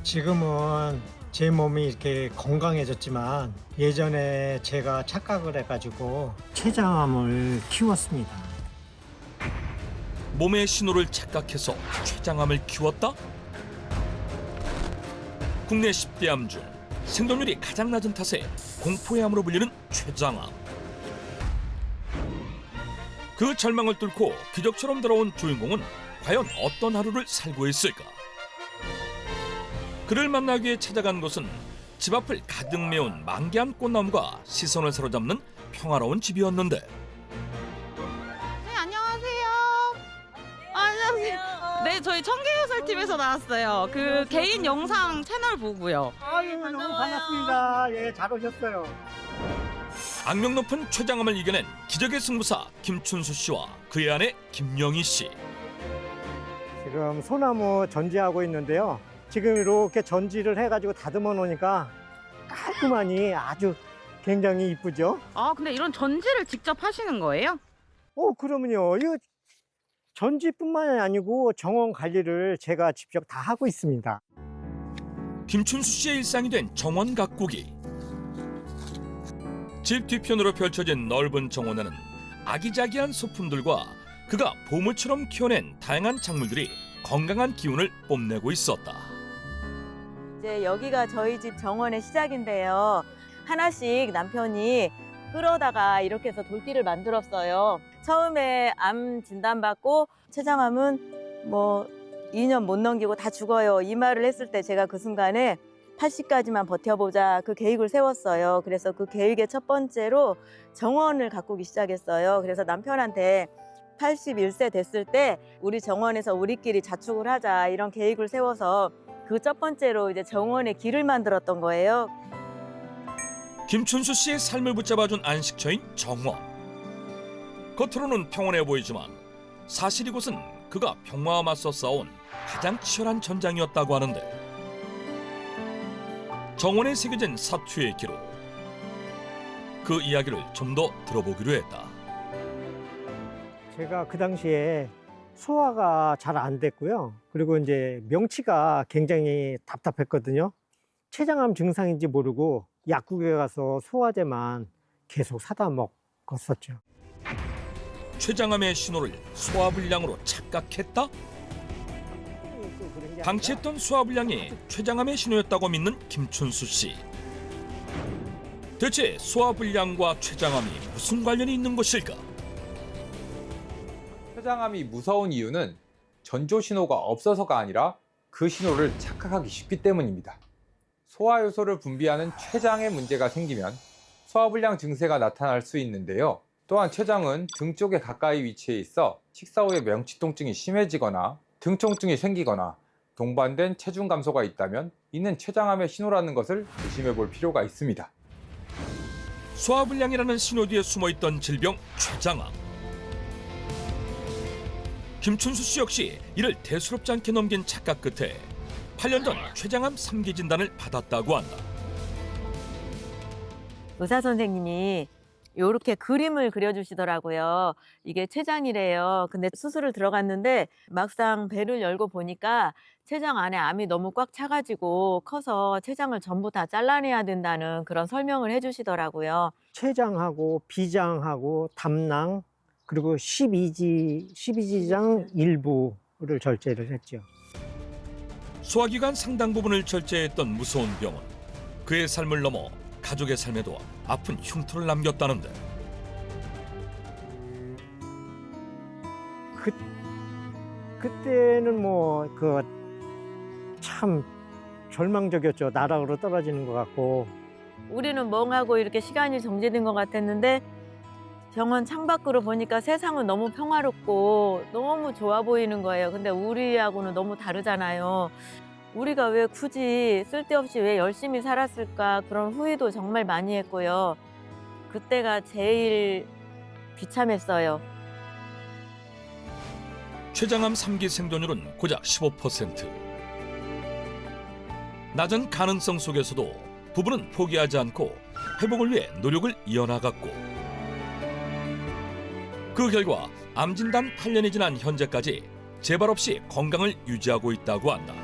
지금은 제 몸이 이렇게 건강해졌지만 예전에 제가 착각을 해가지고 췌장암을 키웠습니다. 몸의 신호를 착각해서 췌장암을 키웠다? 국내 10대 암 중 생존율이 가장 낮은 탓에 공포의 암으로 불리는 췌장암. 그 절망을 뚫고 기적처럼 돌아온 주인공은 과연 어떤 하루를 살고 있을까? 그를 만나기 위해 찾아간 곳은 집 앞을 가득 메운 만개한 꽃나무가 시선을 사로잡는 평화로운 집이었는데 네, 안녕하세요. 안녕하세요. 네, 저희 청계해설TV에서 나왔어요. 그 개인 영상 채널 보고요. 아유, 너무 반갑습니다. 예, 잘 오셨어요. 악명 높은 췌장암을 이겨낸 기적의 승부사 김춘수 씨와 그의 아내 김영희 씨. 지금 소나무 전지하고 있는데요. 지금 이렇게 전지를 해가지고 다듬어 놓으니까 깔끔하니 아주 굉장히 이쁘죠? 아, 근데 이런 전지를 직접 하시는 거예요? 그러면요. 이거 전지뿐만이 아니고 정원 관리를 제가 직접 다 하고 있습니다. 김춘수 씨의 일상이 된 정원 가꾸기. 집 뒤편으로 펼쳐진 넓은 정원에는 아기자기한 소품들과 그가 보물처럼 키워낸 다양한 작물들이 건강한 기운을 뽐내고 있었다. 이제 여기가 저희 집 정원의 시작인데요. 하나씩 남편이 끌어다가 이렇게 해서 돌길을 만들었어요. 처음에 암 진단받고 췌장암은 뭐 2년 못 넘기고 다 죽어요. 이 말을 했을 때 제가 그 순간에 80까지만 버텨보자 그 계획을 세웠어요. 그래서 그 계획의 첫 번째로 정원을 가꾸기 시작했어요. 그래서 남편한테 81세 됐을 때 우리 정원에서 우리끼리 자축을 하자 이런 계획을 세워서 그 첫 번째로 이제 정원의 길을 만들었던 거예요. 김춘수 씨의 삶을 붙잡아준 안식처인 정원. 겉으로는 평온해 보이지만 사실 이곳은 그가 평화와 맞서 싸운 가장 치열한 전장이었다고 하는데 정원에 새겨진 사투의 기록. 그 이야기를 좀 더 들어보기로 했다. 제가 그 당시에 소화가 잘 안 됐고요. 그리고 이제 명치가 굉장히 답답했거든요. 췌장암 증상인지 모르고 약국에 가서 소화제만 계속 사다 먹었었죠. 췌장암의 신호를 소화불량으로 착각했다? 방치했던 소화불량이 췌장암의 신호였다고 믿는 김춘수 씨. 대체 소화불량과 췌장암이 무슨 관련이 있는 것일까? 췌장암이 무서운 이유는 전조 신호가 없어서가 아니라 그 신호를 착각하기 쉽기 때문입니다. 소화효소를 분비하는 췌장에 문제가 생기면 소화불량 증세가 나타날 수 있는데요. 또한 췌장은 등 쪽에 가까이 위치해 있어 식사 후에 명치 통증이 심해지거나 등 통증이 생기거나 동반된 체중 감소가 있다면 이는 췌장암의 신호라는 것을 조심해 볼 필요가 있습니다. 소화불량이라는 신호 뒤에 숨어있던 질병 췌장암. 김춘수 씨 역시 이를 대수롭지 않게 넘긴 착각 끝에 8년 전 췌장암 3기 진단을 받았다고 한다. 의사 선생님이 이렇게 그림을 그려주시더라고요. 이게 췌장이래요. 근데 수술을 들어갔는데 막상 배를 열고 보니까 췌장 안에 암이 너무 꽉 차가지고 커서 췌장을 전부 다 잘라내야 된다는 그런 설명을 해주시더라고요. 췌장하고 비장하고 담낭 그리고 12지장 일부를 절제를 했죠. 소화기관 상당 부분을 절제했던 무서운 병은 그의 삶을 넘어 가족의 삶에도 아픈 흉터를 남겼다는데 그때는 뭐 참 절망적이었죠. 나락으로 떨어지는 것 같고. 우리는 멍하고 이렇게 시간이 정지된 것 같았는데 병원 창밖으로 보니까 세상은 너무 평화롭고 너무 좋아 보이는 거예요. 근데 우리하고는 너무 다르잖아요. 우리가 왜 굳이 쓸데없이 왜 열심히 살았을까 그런 후회도 정말 많이 했고요. 그때가 제일 비참했어요. 췌장암 3기 생존율은 고작 15%. 낮은 가능성 속에서도 부부는 포기하지 않고 회복을 위해 노력을 이어나갔고 그 결과 암 진단 8년이 지난 현재까지 재발 없이 건강을 유지하고 있다고 한다.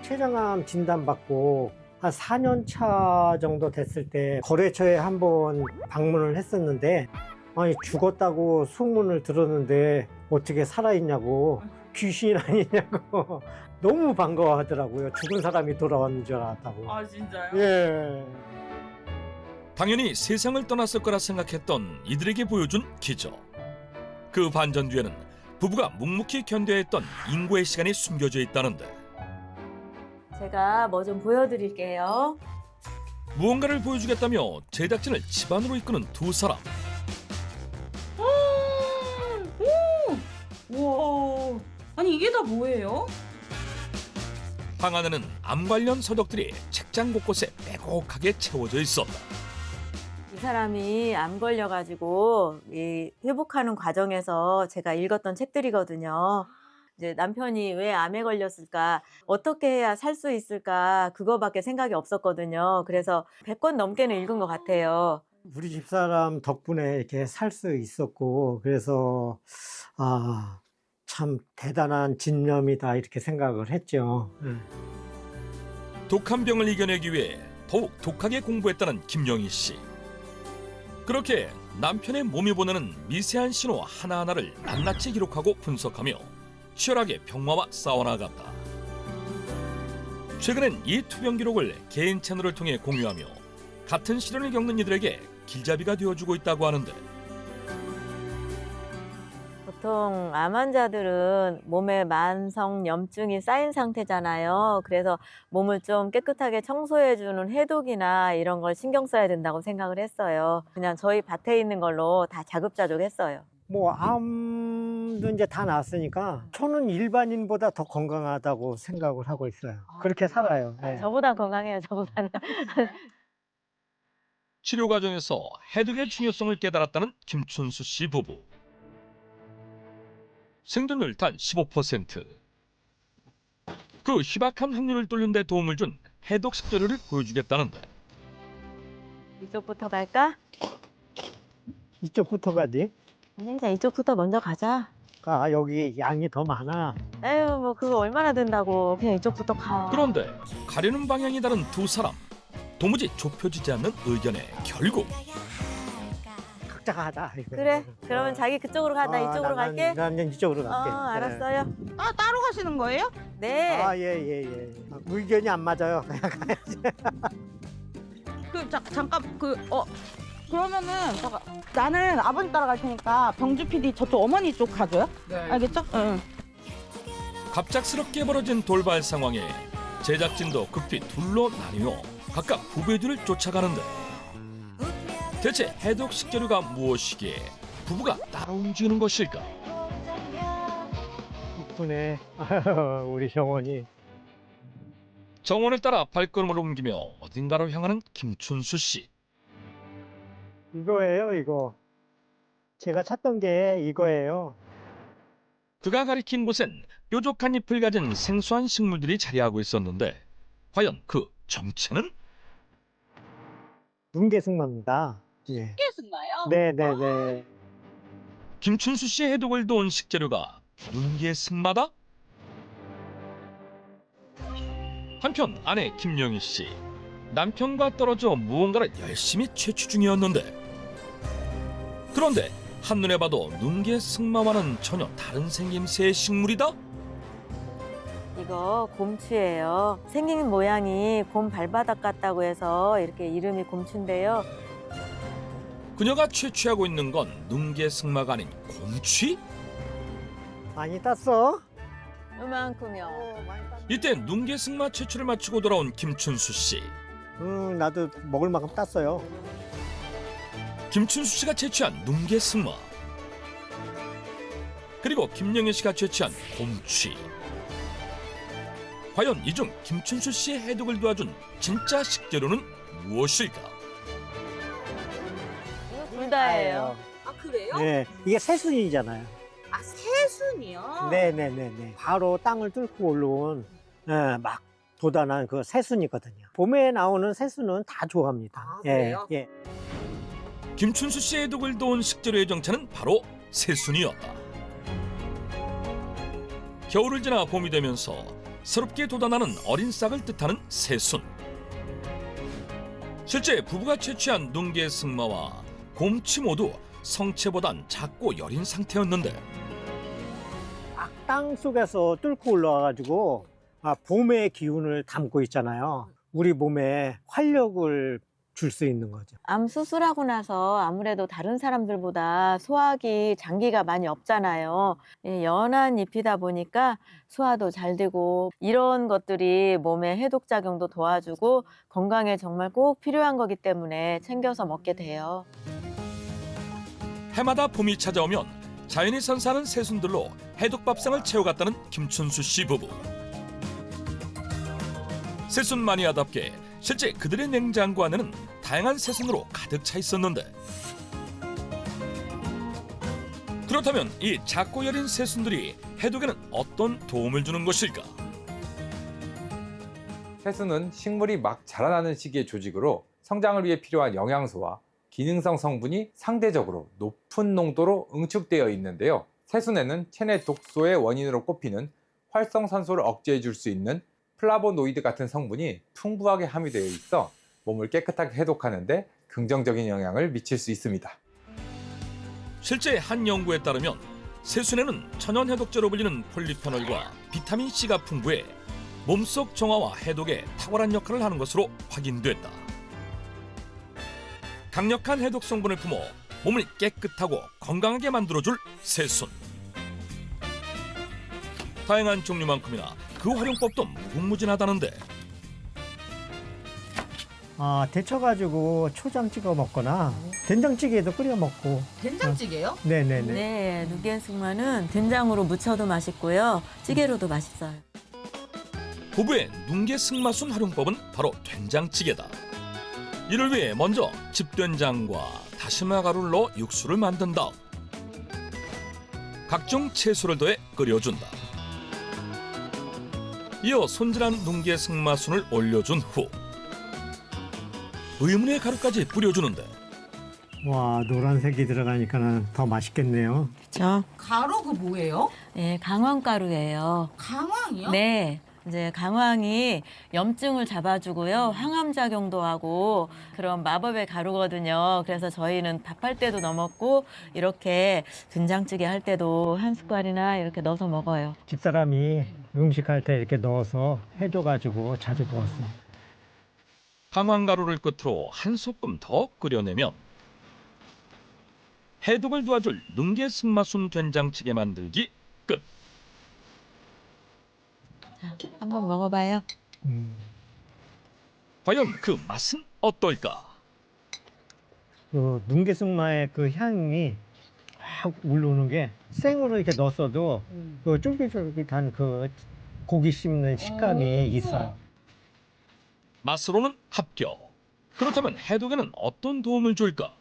췌장암 진단받고 한 4년 차 정도 됐을 때 거래처에 한번 방문을 했었는데 아니 죽었다고 소문을 들었는데 어떻게 살아있냐고 귀신 아니냐고 너무 반가워하더라고요. 죽은 사람이 돌아왔는 줄 알았다고. 아 진짜요? 예. 당연히 세상을 떠났을 거라 생각했던 이들에게 보여준 기적. 그 반전 뒤에는 부부가 묵묵히 견뎌야 했던 인고의 시간이 숨겨져 있다는데 제가 뭐 좀 보여드릴게요. 무언가를 보여주겠다며 제작진을 집안으로 이끄는 두 사람. 우와. 아니 이게 다 뭐예요? 방 안에는 암 관련 서적들이 책장 곳곳에 빼곡하게 채워져 있었다. 이 사람이 암 걸려가지고 이 회복하는 과정에서 제가 읽었던 책들이거든요. 이제 남편이 왜 암에 걸렸을까, 어떻게 해야 살 수 있을까, 그거밖에 생각이 없었거든요. 그래서 100권 넘게는 읽은 것 같아요. 우리 집사람 덕분에 이렇게 살 수 있었고 그래서 참 대단한 집념이다 이렇게 생각을 했죠. 독한 병을 이겨내기 위해 더욱 독하게 공부했다는 김영희 씨. 그렇게 남편의 몸이 보내는 미세한 신호 하나하나를 낱낱이 기록하고 분석하며 치열하게 병마와 싸워나갔다. 최근엔 이 투병 기록을 개인 채널을 통해 공유하며 같은 시련을 겪는 이들에게 길잡이가 되어주고 있다고 하는데 보통 암 환자들은 몸에 만성 염증이 쌓인 상태잖아요. 그래서 몸을 좀 깨끗하게 청소해주는 해독이나 이런 걸 신경 써야 된다고 생각을 했어요. 그냥 저희 밭에 있는 걸로 다 자급자족했어요. 뭐 암도 이제 다 났으니까 저는 일반인보다 더 건강하다고 생각을 하고 있어요. 그렇게 살아요. 네. 저보다 건강해요, 저보다는. 치료 과정에서 해독의 중요성을 깨달았다는 김춘수 씨 부부. 생존율 단 15%. 그 희박한 확률을 뚫는 데 도움을 준 해독 식재료를 보여주겠다는데 이쪽부터 갈까? 이쪽부터 가지. 그냥 이쪽부터 먼저 가자. 여기 양이 더 많아. 에휴, 뭐 그거 얼마나 된다고. 그냥 이쪽부터 가. 그런데 가려는 방향이 다른 두 사람. 도무지 좁혀지지 않는 의견에 결국 각자가 하자. 이거. 그래, 그러면 자기 그쪽으로 가. 나 이쪽으로 갈게. 나는 이쪽으로 갈게. 알았어요. 아 따로 가시는 거예요? 네. 예. 의견이 안 맞아요. 그냥 가야지. 잠깐 그러면은 잠깐 나는 아버님 따라갈 테니까 병주 PD 저쪽 어머니 쪽 가줘요? 네. 알겠죠? 응. 갑작스럽게 벌어진 돌발 상황에 제작진도 급히 둘로 나뉘어 각각 부부의 뒤를 쫓아가는데 대체 해독 식재료가 무엇이기에 부부가 따로 움직이는 것일까? 이쁘네. 우리 정원이. 정원을 따라 발걸음을 옮기며 어딘가로 향하는 김춘수 씨. 이거예요, 이거. 제가 찾던 게 이거예요. 그가 가리킨 곳엔 뾰족한 잎을 가진 생소한 식물들이 자리하고 있었는데 과연 그 정체는? 눈개승마입니다. 예. 깨승마요? 네네네. 김춘수 씨의 해독을 도운 식재료가 눈개승마다? 한편 아내 김영희 씨. 남편과 떨어져 무언가를 열심히 채취 중이었는데 그런데 한눈에 봐도 눈개승마와는 전혀 다른 생김새의 식물이다? 이거 곰추예요. 생긴 모양이 곰 발바닥 같다고 해서 이렇게 이름이 곰추인데요. 그녀가 채취하고 있는 건 눈개승마가 아닌 곰취? 많이 땄어? 요만큼요. 이때 눈개승마 채취를 마치고 돌아온 김춘수 씨. 나도 먹을 만큼 땄어요. 김춘수 씨가 채취한 눈개승마 그리고 김영희 씨가 채취한 곰취. 과연 이 중 김춘수 씨의 해독을 도와준 진짜 식재료는 무엇일까? 이거 둘 다예요. 아 그래요? 네, 이게 새순이잖아요. 아 새순이요? 네네네네. 바로 땅을 뚫고 올라온 막 도단한 그 새순이거든요. 봄에 나오는 새순은 다 좋아합니다. 아, 그래요? 예. 김춘수 씨의 해독을 도운 식재료의 정체는 바로 새순이었다. 겨울을 지나 봄이 되면서 새롭게 돋아나는 어린 싹을 뜻하는 새순. 실제 부부가 채취한 뭉게 승마와 곰치 모두 성체보단 작고 여린 상태였는데 땅 속에서 뚫고 올라와가지고 봄의 기운을 담고 있잖아요. 우리 몸에 활력을 줄 수 있는 거죠. 암 수술하고 나서 아무래도 다른 사람들보다 소화기 장기가 많이 없잖아요. 연한 잎이다 보니까 소화도 잘 되고 이런 것들이 몸에 해독작용도 도와주고 건강에 정말 꼭 필요한 거기 때문에 챙겨서 먹게 돼요. 해마다 봄이 찾아오면 자연이 선사하는 새순들로 해독밥상을 채워갔다는 김춘수 씨 부부. 새순 마니아답게 실제 그들의 냉장고 안에는 다양한 새순으로 가득 차 있었는데 그렇다면 이 작고 여린 새순들이 해독에는 어떤 도움을 주는 것일까? 새순은 식물이 막 자라나는 시기의 조직으로 성장을 위해 필요한 영양소와 기능성 성분이 상대적으로 높은 농도로 응축되어 있는데요. 새순에는 체내 독소의 원인으로 꼽히는 활성산소를 억제해 줄 수 있는 플라보노이드 같은 성분이 풍부하게 함유되어 있어 몸을 깨끗하게 해독하는 데 긍정적인 영향을 미칠 수 있습니다. 실제 한 연구에 따르면 새순에는 천연 해독제로 불리는 폴리페놀과 비타민 C가 풍부해 몸속 정화와 해독에 탁월한 역할을 하는 것으로 확인됐다. 강력한 해독 성분을 품어 몸을 깨끗하고 건강하게 만들어줄 새순. 다양한 종류만큼이나 그 활용법도 무궁무진하다는데 데쳐가지고 초장 찍어 먹거나 된장찌개에도 끓여 먹고. 된장찌개요? 네네네. 네, 누게 승마는 된장으로 무쳐도 맛있고요. 찌개로도 맛있어요. 부부의 뭉게 승마순 활용법은 바로 된장찌개다. 이를 위해 먼저 집된장과 다시마 가루를 넣어 육수를 만든 다음 각종 채소를 더해 끓여준다. 이어 손질한 뭉게 승마순을 올려준 후 의문의 가루까지 뿌려주는데 와, 노란색이 들어가니까 더 맛있겠네요. 그렇죠? 가루 그 뭐예요? 네, 강황가루예요. 강황이요? 네. 이제 강황이 염증을 잡아주고요. 항암 작용도 하고 그런 마법의 가루거든요. 그래서 저희는 밥할 때도 넣어 먹고 이렇게 된장찌개 할 때도 한 숟갈이나 이렇게 넣어서 먹어요. 집사람이 음식할 때 이렇게 넣어서 해줘가지고 자주 먹었어요. 강황가루를 끝으로 한 소끔 더 끓여내면 해독을 도와줄 뭉게 승마순 된장찌개 만들기 끝. 자, 한번 먹어봐요. 과연 그 맛은 어떨까? 그 뭉게승마의 그 향이 확 올라오는 게 생으로 이렇게 넣었어도 그 쫄깃쫄깃한 그 고기 씹는 식감이 있어요. 맛으로는 합격. 그렇다면 해독에는 어떤 도움을 줄까?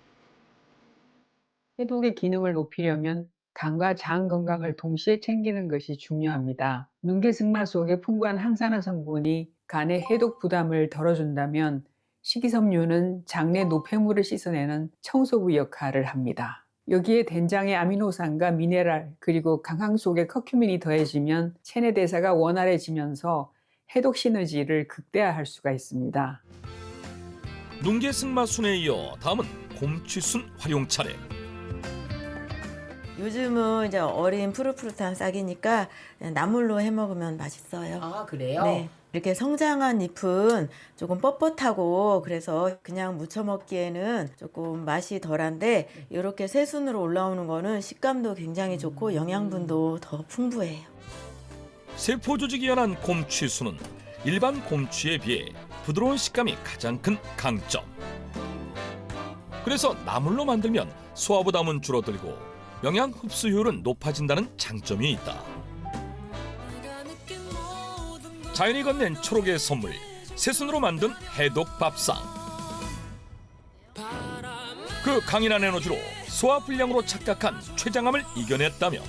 해독의 기능을 높이려면 간과 장 건강을 동시에 챙기는 것이 중요합니다. 뭉게승마 속의 풍부한 항산화 성분이 간의 해독 부담을 덜어준다면 식이섬유는 장내 노폐물을 씻어내는 청소부 역할을 합니다. 여기에 된장의 아미노산과 미네랄 그리고 강황 속의 커큐민이 더해지면 체내 대사가 원활해지면서 해독 시너지를 극대화할 수가 있습니다. 뭉게 승마순에 이어 다음은 곰취순 활용 차례. 요즘은 이제 어린 푸릇푸릇한 싹이니까 나물로 해 먹으면 맛있어요. 아, 그래요? 네. 이렇게 성장한 잎은 조금 뻣뻣하고 그래서 그냥 무쳐 먹기에는 조금 맛이 덜한데 이렇게 새순으로 올라오는 거는 식감도 굉장히 좋고 영양분도 더 풍부해요. 세포 조직이 연한 곰취순은 일반 곰취에 비해 부드러운 식감이 가장 큰 강점. 그래서 나물로 만들면 소화 부담은 줄어들고 영양 흡수 효율은 높아진다는 장점이 있다. 자연이 건넨 초록의 선물, 새순으로 만든 해독 밥상. 그 강인한 에너지로 소화 불량으로 착각한 췌장암을 이겨냈다며